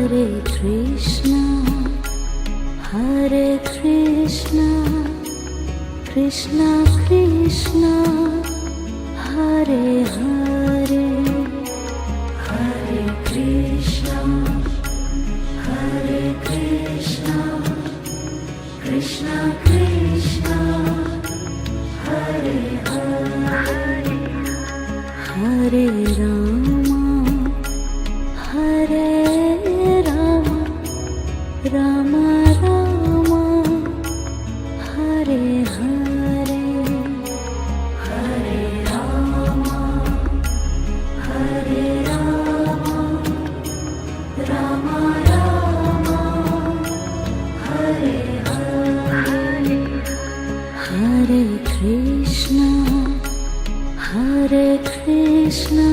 Hare Krishna, Hare Krishna, Krishna Krishna, Hare Hare, Hare Krishna, Hare Krishna, Krishna Krishna, Hare Hare, Hare Rama, Hare Rama, Rama Rama, Hare Hare, Hare Rama, Hare Rama, Rama Rama, Hare Hare, Hare Krishna, Hare Krishna,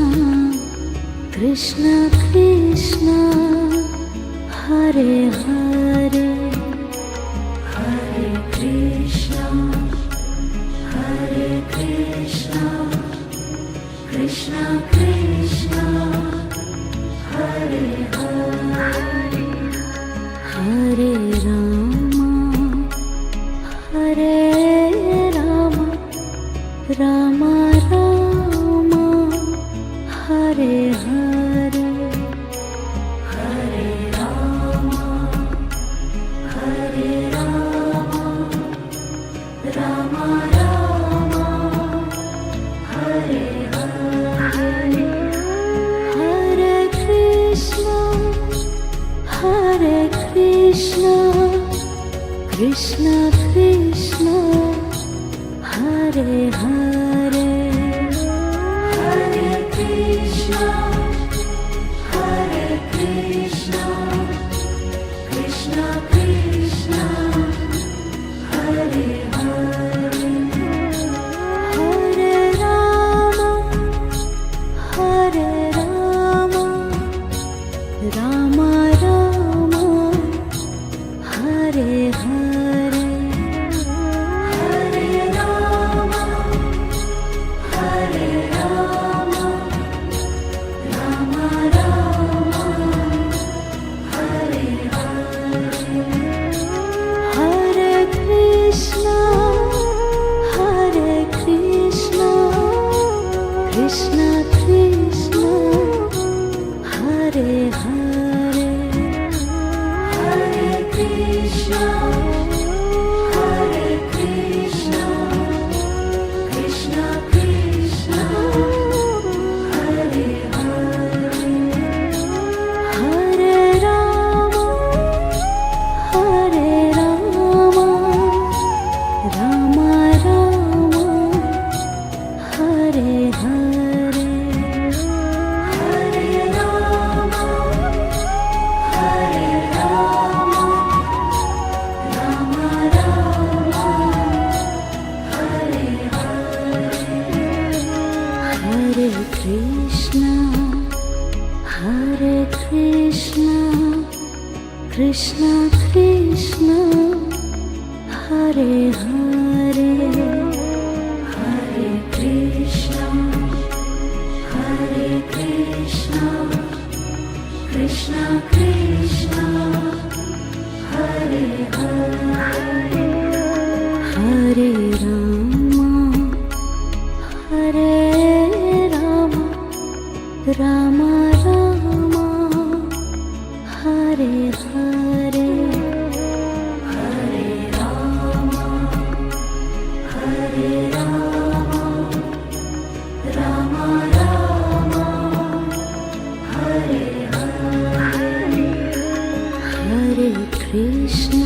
Krishna Krishna, Hare Hare, Hare Krishna, Hare Krishna, Krishna Krishna, Hare Hare, Hare Rama, Hare Rama, Rama Rama, Hare Hare, Hare Rama, Hare Rama, Rama Rama, Hare Hare, Hare Krishna, Hare Krishna, Krishna Krishna, Hare Hare, Hare Krishna, Hare Krishna, Krishna Krishna, Hare Hare, Hare Rama, Hare Rama, Rama Rama, Hare Hare, Hare Rama, Hare Rama, Rama Rama, Hare Hare, Hare Krishna, Hare Krishna, Krishna Krishna, Hare Hare, Hare Krishna, Hare Krishna, Krishna Krishna, Hare Hare, Hare Rama, Hare Rama, Rama Rama, Hare Hare, Hare Rama, Hare Rama, Rama Rama, Hare Hare, Hare Krishna, Hare Krishna, Krishna Krishna, Hare Hare, Hare Krishna, Hare Krishna, Krishna Krishna, Hare Hare, Hare Rama, Hare Rama, Rama Rama, Hare Hare, Hare Rama, Hare Rama, Rama Rama, Hare Hare, Hare Krishna,